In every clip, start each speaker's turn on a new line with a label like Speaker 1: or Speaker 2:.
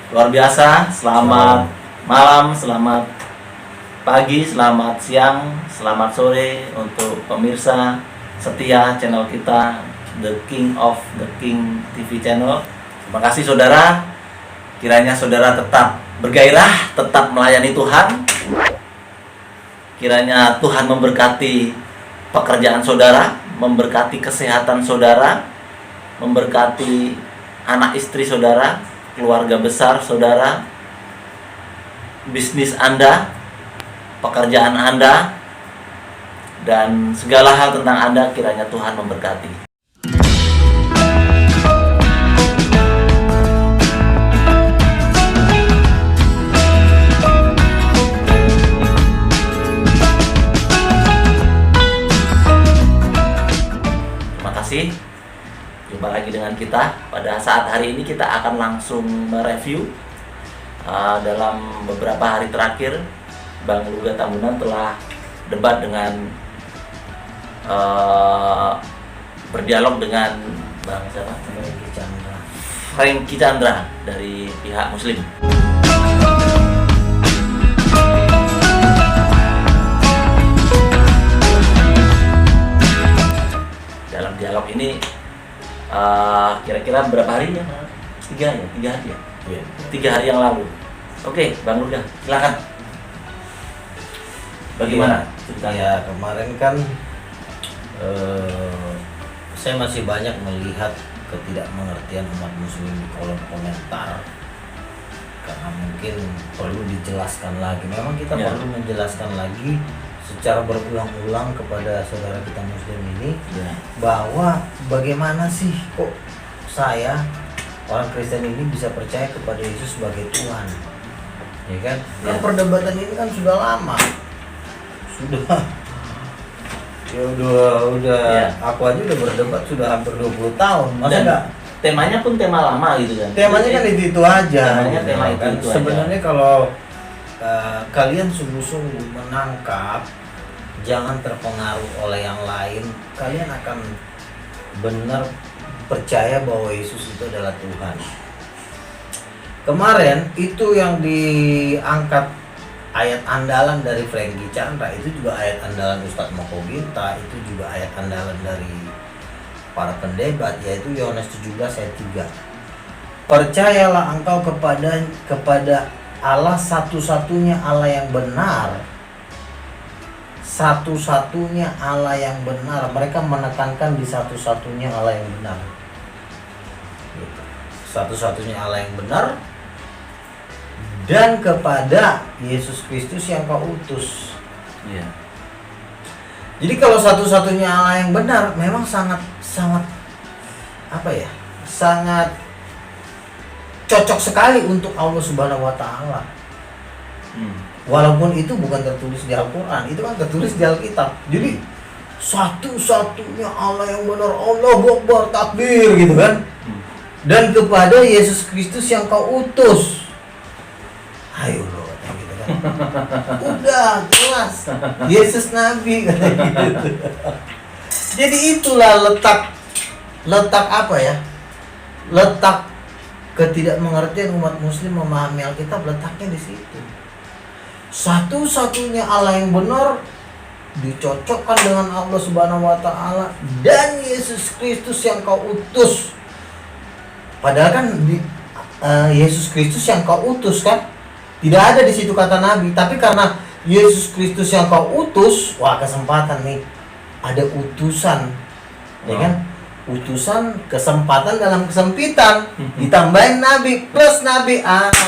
Speaker 1: Luar biasa, selamat malam, selamat pagi, selamat siang, selamat sore untuk pemirsa setia channel kita The King of the King TV channel. Terima kasih saudara. Kiranya saudara tetap bergairah, tetap melayani Tuhan. Kiranya Tuhan memberkati pekerjaan saudara, memberkati kesehatan saudara, memberkati anak istri saudara, keluarga besar saudara, bisnis Anda, pekerjaan Anda, dan segala hal tentang Anda. Kiranya Tuhan memberkati. Terima kasih. Jumpa lagi dengan kita. Pada saat hari ini kita akan langsung mereview dalam beberapa hari terakhir Bang Luga Tambunan telah debat dengan berdialog dengan Bang siapa? Franky Chandra dari pihak Muslim. Dalam dialog ini kira-kira berapa hari ya? 3 hari ya?
Speaker 2: Iya.
Speaker 1: 3 hari yang lalu. Oke, Bang Luga, silakan. Bagaimana ceritanya?
Speaker 2: Ya, kemarin kan saya masih banyak melihat ketidakmengertian umat muslim di kolom komentar, karena mungkin perlu dijelaskan lagi. Memang kita
Speaker 1: Ya.
Speaker 2: perlu menjelaskan lagi secara berulang-ulang kepada saudara kita muslim ini
Speaker 1: Ya.
Speaker 2: bahwa bagaimana sih kok saya orang Kristen ini bisa percaya kepada Yesus sebagai Tuhan, ya kan?
Speaker 1: Ya.
Speaker 2: Kan perdebatan ini kan sudah lama, sudah ya udah
Speaker 1: Ya.
Speaker 2: aku aja udah berdebat sudah hampir 20 tahun. Masa
Speaker 1: Dan
Speaker 2: enggak?
Speaker 1: temanya pun tema lama gitu kan.
Speaker 2: Temanya kan itu aja.
Speaker 1: Temanya tema
Speaker 2: gitu kan.
Speaker 1: itu aja.
Speaker 2: Sebenarnya kalau kalian sungguh-sungguh menangkap, jangan terpengaruh oleh yang lain, kalian akan benar percaya bahwa Yesus itu adalah Tuhan. Kemarin itu yang diangkat ayat andalan dari Franky Chandra, itu juga ayat andalan Ustadz Moko Ginta, itu juga ayat andalan dari para pendebat, yaitu Yohanes 17 ayat 3. Percayalah engkau kepada Allah, satu-satunya Allah yang benar. Satu-satunya Allah yang benar. Mereka menekankan di satu-satunya Allah yang benar. Gitu. Satu-satunya Allah yang benar, dan kepada Yesus Kristus yang kau utus.
Speaker 1: Iya.
Speaker 2: Jadi kalau satu-satunya Allah yang benar, memang sangat apa ya? Sangat cocok sekali untuk Allah Subhanahu wa taala. Walaupun itu bukan tertulis di Al-Qur'an, itu kan tertulis di Alkitab. Jadi satu-satunya Allah yang benar, Allahu Akbar, takbir gitu kan. Dan kepada Yesus Kristus yang kau utus. Ayo loh, gitu kan. Udah jelas. Yesus Nabi gitu. Jadi itulah letak apa ya? Letak ketidakmengertian umat muslim memahami Alkitab, letaknya di situ. Satu-satunya Allah yang benar dicocokkan dengan Allah Subhanahu wa taala dan Yesus Kristus yang kau utus. Padahal kan Yesus Kristus yang kau utus kan tidak ada di situ kata nabi, tapi karena Yesus Kristus yang kau utus, wah kesempatan nih, ada utusan, ya kan? Utusan, kesempatan dalam kesempitan, ditambahin nabi plus nabi,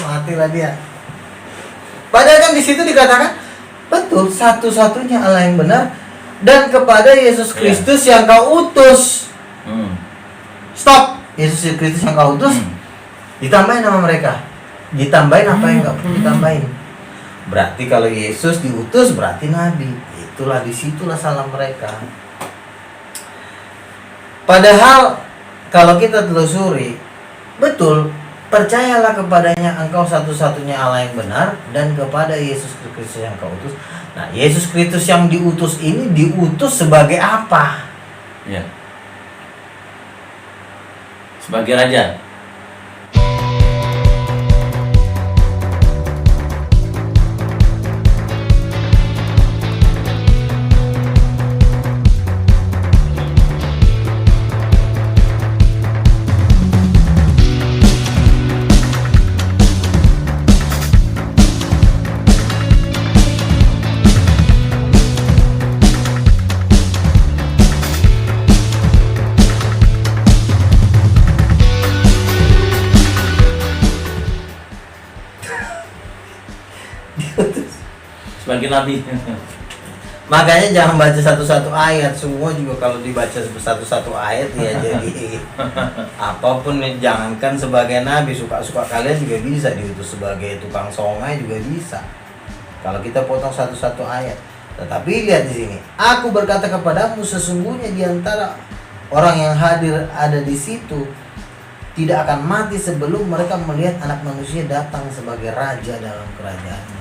Speaker 2: matilah dia. Padahal kan di situ dikatakan betul satu-satunya Allah yang benar dan kepada Yesus Kristus yang kau utus. Stop, Yesus Kristus yang kau utus, ditambahin nama mereka, ditambahin apa yang nggak perlu ditambahin. Berarti kalau Yesus diutus berarti nabi. Itulah, disitulah salah mereka. Padahal kalau kita telusuri, betul, percayalah kepadanya engkau satu-satunya Allah yang benar dan kepada Yesus Kristus yang kau utus. Nah, Yesus Kristus yang diutus ini diutus sebagai apa?
Speaker 1: Ya. Sebagai raja. sebagai nabi.
Speaker 2: Makanya jangan baca satu-satu ayat, semua juga kalau dibaca satu-satu ayat ya jadi apapun, jangankan sebagai nabi, suka-suka kalian juga bisa diutus sebagai tukang songai juga bisa. Kalau kita potong satu-satu ayat. Tetapi lihat di sini, aku berkata kepadamu sesungguhnya di antara orang yang hadir ada di situ tidak akan mati sebelum mereka melihat Anak Manusia datang sebagai raja dalam kerajaannya.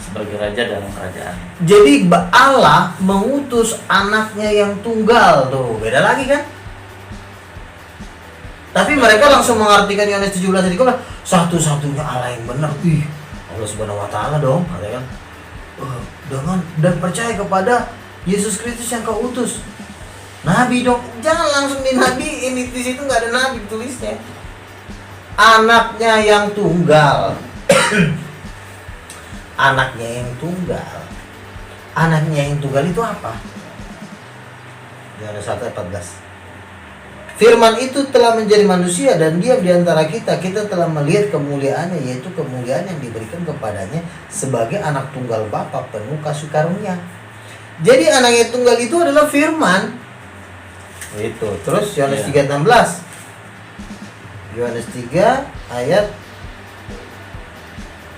Speaker 1: Sebagai raja dalam kerajaan.
Speaker 2: Jadi Allah mengutus anaknya yang tunggal, tuh beda lagi kan? Tapi mereka langsung mengartikan Yohanes 17 tadi kan satu-satunya Allah yang benar. Ih, Allah Subhanahu wa taala dong, katanya kan. Dengan dan percaya kepada Yesus Kristus yang kau utus. Nabi dong, jangan langsung di nabi, ini di situ nggak ada nabi tulisnya. Anaknya yang tunggal. Anaknya yang tunggal. Anaknya yang tunggal itu apa? Yohanes 1:14. Firman itu telah menjadi manusia dan diam di antara kita. Kita telah melihat kemuliaannya, yaitu kemuliaan yang diberikan kepadanya sebagai anak tunggal Bapa penuh kasih karunia. Jadi anak yang tunggal itu adalah Firman. Itu. Terus Yohanes 3:16. Yohanes 3 ayat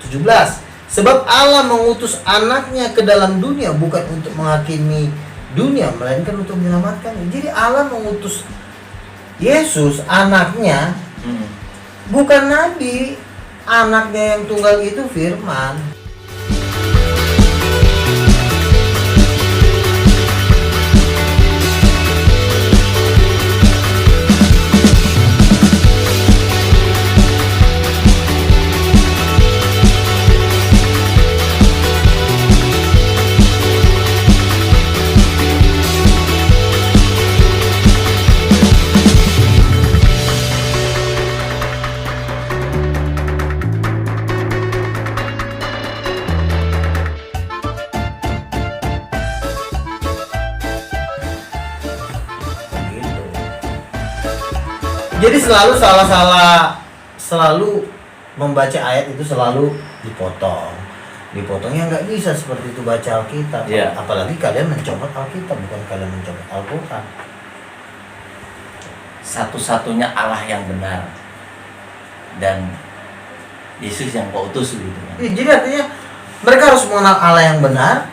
Speaker 2: 17. Sebab Allah mengutus anaknya ke dalam dunia bukan untuk menghakimi dunia, melainkan untuk menyelamatkannya. Jadi Allah mengutus Yesus anaknya, bukan nabi. Anaknya yang tunggal itu Firman. Jadi selalu membaca ayat itu selalu dipotongnya nggak bisa seperti itu baca Alkitab.
Speaker 1: Yeah.
Speaker 2: Apalagi kalian mencopot Alkitab, bukan kalian mencopot Al-Quran.
Speaker 1: Satu-satunya Allah yang benar dan Yesus yang kau utus gitu kan.
Speaker 2: Jadi artinya mereka harus mengenal Allah yang benar.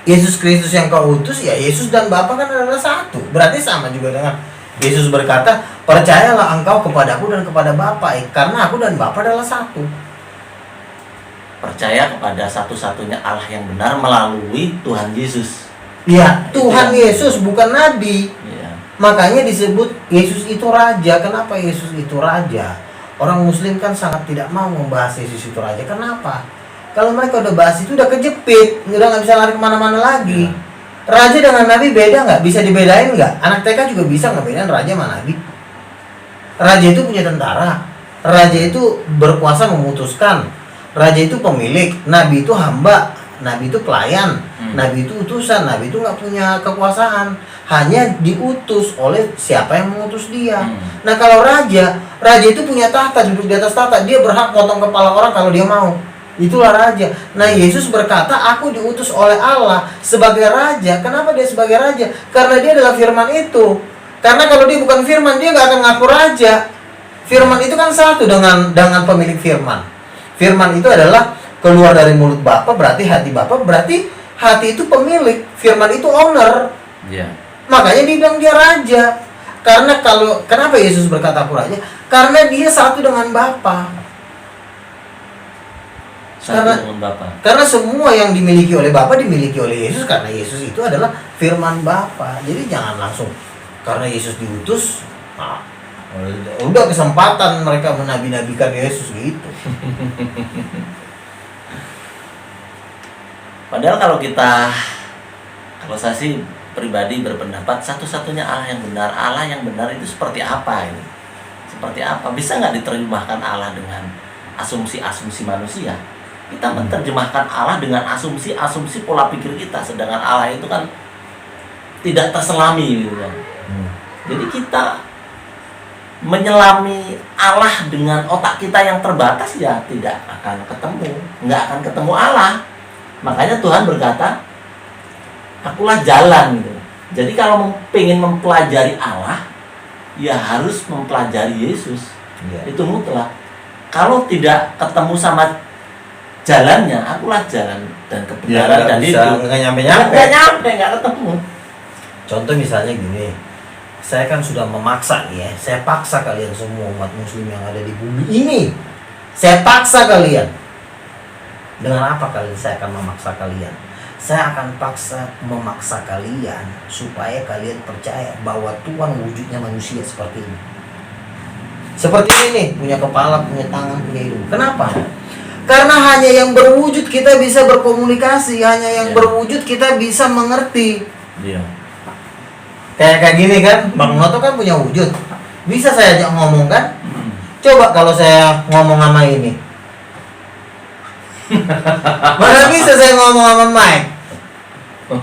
Speaker 2: Yesus Kristus yang kau utus, ya Yesus dan Bapa kan adalah satu. Berarti sama juga dengan Yesus berkata, percayalah engkau kepadaku dan kepada Bapa, karena aku dan Bapa adalah satu.
Speaker 1: Percaya kepada satu-satunya Allah yang benar melalui Tuhan Yesus.
Speaker 2: Ya, Tuhan Yesus bukan Nabi.
Speaker 1: Ya.
Speaker 2: Makanya disebut Yesus itu Raja. Kenapa Yesus itu Raja? Orang Muslim kan sangat tidak mau membahas Yesus itu Raja. Kenapa? Kalau mereka udah bahas itu udah kejepit, udah nggak bisa lari kemana-mana lagi.
Speaker 1: Ya.
Speaker 2: Raja dengan Nabi beda nggak? Bisa dibedain nggak? Anak TK juga bisa ngebedain Raja sama Nabi. Raja itu punya tentara. Raja itu berkuasa memutuskan. Raja itu pemilik. Nabi itu hamba. Nabi itu pelayan. Nabi itu utusan. Nabi itu nggak punya kekuasaan. Hanya diutus oleh siapa yang mengutus dia. Nah kalau raja itu punya tahta, duduk di atas tahta. Dia berhak potong kepala orang kalau dia mau. Itulah raja. Nah Yesus berkata, aku diutus oleh Allah sebagai raja. Kenapa dia sebagai raja? Karena dia adalah firman itu. Karena kalau dia bukan firman, dia nggak akan ngaku raja. Firman itu kan satu dengan pemilik firman. Firman itu adalah keluar dari mulut Bapa, berarti hati Bapa, berarti hati itu pemilik. Firman itu owner.
Speaker 1: Ya.
Speaker 2: Makanya dia bilang dia raja. Karena kenapa Yesus berkata aku raja? Karena dia satu dengan Bapa. Karena semua yang dimiliki oleh Bapa dimiliki oleh Yesus, karena Yesus itu adalah firman Bapa. Jadi jangan langsung karena Yesus diutus, nah, udah kesempatan mereka menabi-nabikan Yesus gitu.
Speaker 1: Padahal kalau saya sih pribadi berpendapat satu-satunya Allah yang benar itu seperti apa ini? Seperti apa? Bisa nggak diterjemahkan Allah dengan asumsi-asumsi manusia? Kita menerjemahkan Allah dengan asumsi-asumsi pola pikir kita, sedangkan Allah itu kan tidak terselami gitu kan. Jadi kita menyelami Allah dengan otak kita yang terbatas, ya tidak akan ketemu, nggak akan ketemu Allah. Makanya Tuhan berkata, akulah jalan gitu. Jadi kalau pengen mempelajari Allah, ya harus mempelajari Yesus. Itu mutlak. Kalau tidak ketemu sama jalannya, akulah jalan dan kebenaran dan hidup.
Speaker 2: Nggak nyampe,
Speaker 1: nggak ketemu.
Speaker 2: Contoh misalnya gini, saya kan sudah memaksa nih ya, saya paksa kalian semua umat muslim yang ada di bumi ini. Saya paksa kalian. Dengan apa saya akan memaksa kalian? Saya akan memaksa kalian supaya kalian percaya bahwa Tuhan wujudnya manusia seperti ini. Seperti ini nih, punya kepala, punya tangan, punya hidung. Kenapa? Karena hanya yang berwujud kita bisa berkomunikasi, hanya yang berwujud kita bisa mengerti.
Speaker 1: Iya.
Speaker 2: Kayak gini kan, Bang Noto kan punya wujud. Bisa saya ajak ngomong kan? Coba kalau saya ngomong sama ini. Mana bisa saya ngomong sama mic?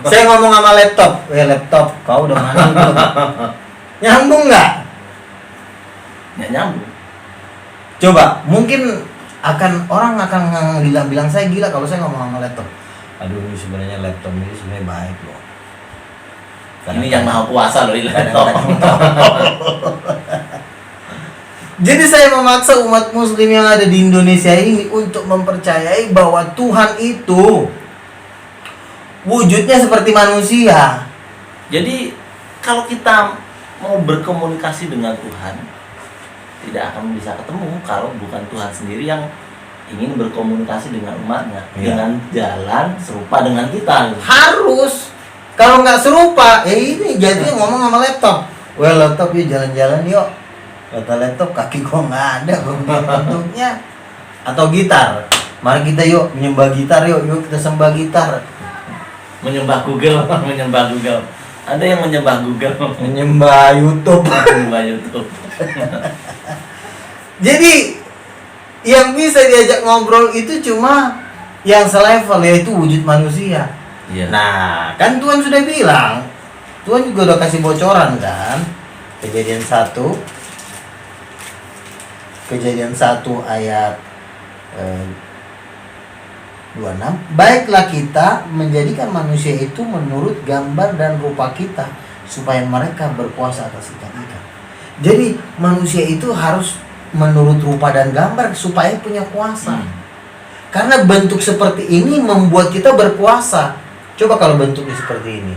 Speaker 2: Saya ngomong sama laptop. Laptop, kau udah mana? Nyambung nggak?
Speaker 1: Nggak nyambung.
Speaker 2: Coba, mungkin orang akan bilang saya gila kalau saya ngomong sama laptop. Aduh, ini sebenarnya laptop ini sebenarnya baik loh.
Speaker 1: Ini yang maha kuasa loh, ini laptop.
Speaker 2: Jadi saya memaksa umat muslim yang ada di Indonesia ini untuk mempercayai bahwa Tuhan itu wujudnya seperti manusia.
Speaker 1: Jadi kalau kita mau berkomunikasi dengan Tuhan, tidak akan bisa ketemu kalau bukan Tuhan sendiri yang ingin berkomunikasi dengan umatnya dengan jalan serupa dengan kita. Harus.
Speaker 2: Kalau nggak serupa, ini jadinya ngomong sama laptop. Laptop yuk jalan-jalan yuk. Kata laptop, kaki gua nggak ada, gua bentuknya. Atau gitar, mari kita yuk menyembah gitar yuk kita sembah gitar.
Speaker 1: Menyembah Google, menyembah Google. Ada yang menyembah Google,
Speaker 2: menyembah YouTube,
Speaker 1: menyembah YouTube.
Speaker 2: Jadi yang bisa diajak ngobrol itu cuma yang selevel, yaitu wujud manusia.
Speaker 1: Iya.
Speaker 2: Nah, kan Tuhan sudah bilang, Tuhan juga udah kasih bocoran kan. Kejadian 1 ayat 26. Baiklah kita menjadikan manusia itu menurut gambar dan rupa kita, supaya mereka berkuasa atas ikan-ikan. Jadi manusia itu harus menurut rupa dan gambar supaya punya kuasa. Karena bentuk seperti ini membuat kita berkuasa. Coba kalau bentuknya seperti ini,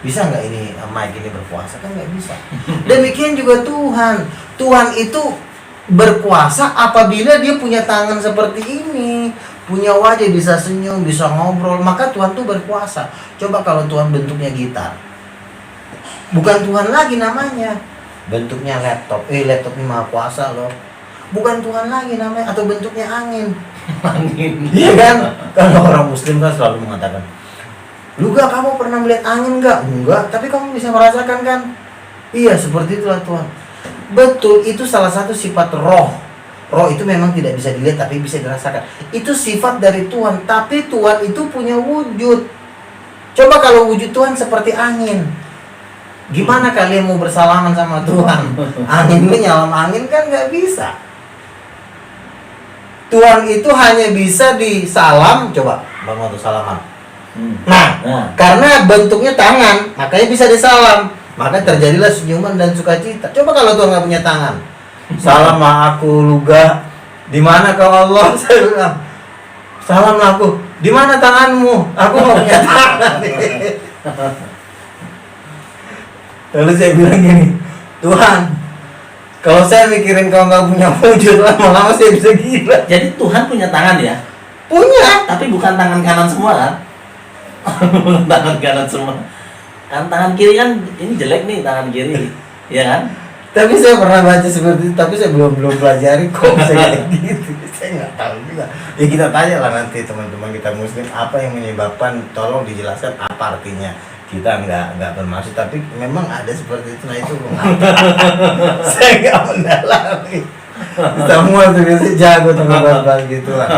Speaker 2: bisa nggak ini mic ini berkuasa? Kan nggak bisa. Demikian juga Tuhan. Tuhan itu berkuasa apabila dia punya tangan seperti ini, punya wajah, bisa senyum, bisa ngobrol. Maka Tuhan tuh berkuasa. Coba kalau Tuhan bentuknya gitar, bukan Tuhan lagi namanya. Bentuknya laptop. Laptop ini maha kuasa loh. Bukan Tuhan lagi namanya. Atau bentuknya angin.
Speaker 1: Angin.
Speaker 2: Iya kan? Kalau orang muslim kan selalu mengatakan, lu gak, kamu pernah melihat angin gak? Enggak, tapi kamu bisa merasakan kan? Iya, seperti itulah Tuhan. Betul, itu salah satu sifat roh. Roh itu memang tidak bisa dilihat tapi bisa dirasakan. Itu sifat dari Tuhan, tapi Tuhan itu punya wujud. Coba kalau wujud Tuhan seperti angin, gimana kalian mau bersalaman sama Tuhan? Angin itu nyalam angin kan gak bisa. Tuhan itu hanya bisa disalam. Coba, Bang mau salaman. Nah, karena bentuknya tangan, makanya bisa disalam. Maka terjadilah senyuman dan sukacita. Coba kalau Tuhan nggak punya tangan, salam aku luga, di mana kau Allah? Saya bilang, salam aku, di mana tanganmu? Aku nggak punya tangan. Lalu saya bilang gini, Tuhan, kalau saya mikirin kau nggak punya wujud, lama-lama saya bisa gila.
Speaker 1: Jadi Tuhan punya tangan ya?
Speaker 2: Punya,
Speaker 1: tapi bukan tangan kanan semua kan? Tangan kanan semua. Kan tangan kiri kan ini jelek nih, tangan kiri. Ya kan?
Speaker 2: Tapi saya pernah baca seperti itu, tapi saya belum pelajari kok bisa kayak gitu. Saya nggak tahu juga. Ya kita tanya lah nanti teman-teman kita muslim apa yang menyebabkan, tolong dijelaskan apa artinya. Kita nggak bermaksud, tapi memang ada seperti itu. Nah itu saya nggak mendalami. Semua tuh biasanya jago teman-teman gitu lah.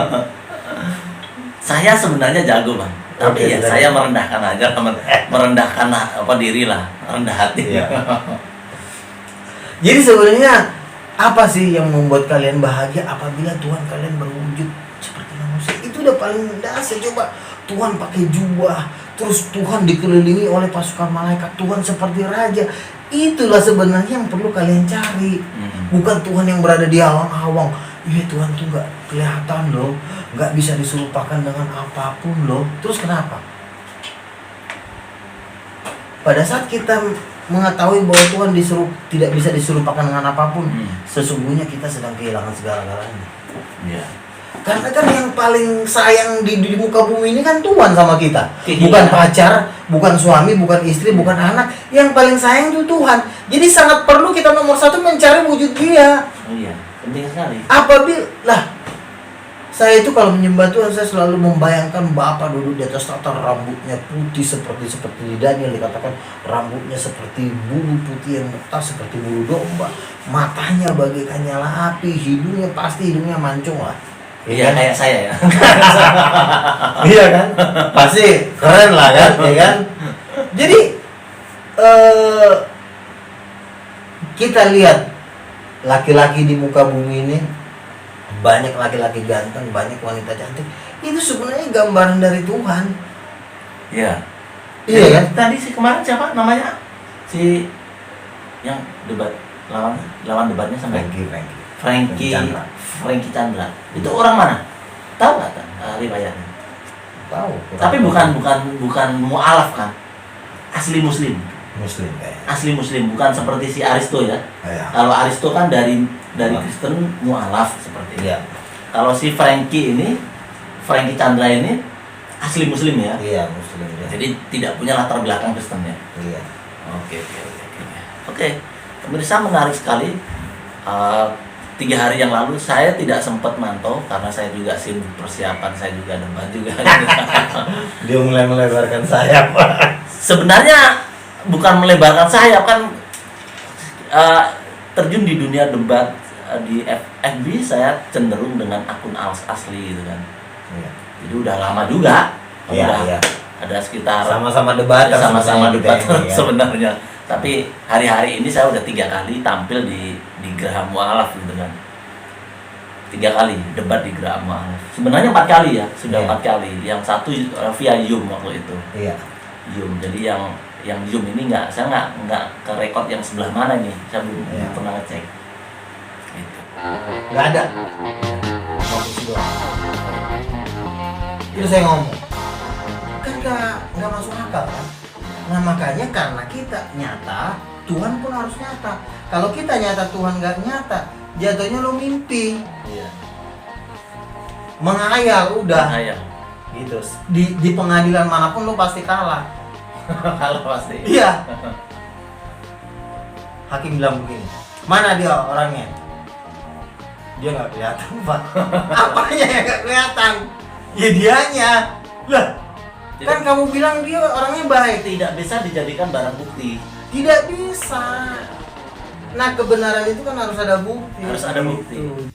Speaker 1: Saya sebenarnya jago Bang. Tapi ya saya merendahkan aja, merendahkan diri lah, rendah hati.
Speaker 2: Ya. Jadi sebenarnya apa sih yang membuat kalian bahagia apabila Tuhan kalian berwujud seperti manusia? Itu udah paling dasar. Coba Tuhan pakai jubah, terus Tuhan dikelilingi oleh pasukan malaikat, Tuhan seperti raja. Itulah sebenarnya yang perlu kalian cari. Bukan Tuhan yang berada di awang-awang. Iya, Tuhan tuh nggak kelihatan loh, nggak bisa diserupakan dengan apapun loh. Terus kenapa? Pada saat kita mengetahui bahwa Tuhan tidak bisa diserupakan dengan apapun, sesungguhnya kita sedang kehilangan segala-galanya.
Speaker 1: Iya.
Speaker 2: Karena kan yang paling sayang di muka bumi ini kan Tuhan sama kita.
Speaker 1: Kehilangan.
Speaker 2: Bukan pacar, bukan suami, bukan istri, bukan anak. Yang paling sayang itu Tuhan. Jadi sangat perlu kita nomor satu mencari wujud Dia.
Speaker 1: Oh iya, penting sekali.
Speaker 2: Apabila saya itu kalau menyembah Tuhan, saya selalu membayangkan Bapa duduk di atas tahta, rambutnya putih seperti di Daniel dikatakan rambutnya seperti bulu putih yang mekar seperti bulu domba, matanya bagaikan nyala api, hidungnya mancung lah.
Speaker 1: Iya, kayak saya ya.
Speaker 2: Iya kan? Pasti keren lah kan, ya kan? Jadi kita lihat laki-laki di muka bumi ini, banyak laki-laki ganteng, banyak wanita cantik. Itu sebenarnya gambaran dari Tuhan.
Speaker 1: Iya.
Speaker 2: Iya kan?
Speaker 1: Tadi si kemarin siapa namanya? Si yang debat lawan debatnya sama Frankie Chandra. Itu orang mana? Tahu nggak riwayatnya?
Speaker 2: Tahu.
Speaker 1: Tapi bukan mualaf kan? Asli Muslim.
Speaker 2: Muslim kayaknya.
Speaker 1: Asli Muslim, bukan seperti si Aristo ya.
Speaker 2: Iya.
Speaker 1: Kalau Aristo kan dari Kristen mualaf seperti itu.
Speaker 2: Iya.
Speaker 1: Kalau si Frankie Chandra ini asli Muslim ya.
Speaker 2: Iya, Muslim. Ya.
Speaker 1: Jadi tidak punya latar belakang Kristen ya.
Speaker 2: Iya.
Speaker 1: Oke. Pemirsa, menarik sekali. 3 hari yang lalu saya tidak sempat mantau karena saya juga sibuk persiapan, saya juga debat juga.
Speaker 2: Dia mulai melebarkan sayap.
Speaker 1: Sebenarnya bukan melebarkan sayap kan, terjun di dunia debat di FB saya cenderung dengan akun asli gitu kan.
Speaker 2: Iya.
Speaker 1: Jadi udah lama juga.
Speaker 2: Iya.
Speaker 1: Ada sekitar
Speaker 2: Sama-sama debat,
Speaker 1: sama-sama debat
Speaker 2: kita ini, ya.
Speaker 1: sebenarnya. Tapi hari-hari ini saya udah 3 kali tampil di Geraha Mu'alaf gitu kan. 3 kali debat di Geraha Mu'alaf. Sebenarnya 4 kali ya, sudah 4 kali. Yang satu via Zoom waktu itu.
Speaker 2: Iya.
Speaker 1: Zoom. Jadi yang Zoom ini saya nggak ke record yang sebelah mana nih. Saya belum pernah ngecek. Gitu.
Speaker 2: Nggak ada. Fokus doang. Itu saya ngomong. Kan nggak masuk akal kan. Nah makanya karena kita nyata, Tuhan pun harus nyata. Kalau kita nyata, Tuhan nggak nyata, jatuhnya lo mimpi.
Speaker 1: Iya.
Speaker 2: Menghayal udah.
Speaker 1: Menghayal.
Speaker 2: Gitu. Di pengadilan manapun lo pasti kalah.
Speaker 1: Kalau pasti.
Speaker 2: Iya. Hakim bilang begini, mana dia orangnya? Dia nggak kelihatan, Pak. Apanya yang nggak kelihatan? Ya dianya. Lah, kan kamu bilang dia orangnya baik.
Speaker 1: Tidak bisa dijadikan barang bukti.
Speaker 2: Tidak bisa. Nah kebenaran itu kan harus ada bukti.
Speaker 1: Harus ada bukti.
Speaker 2: Gitu.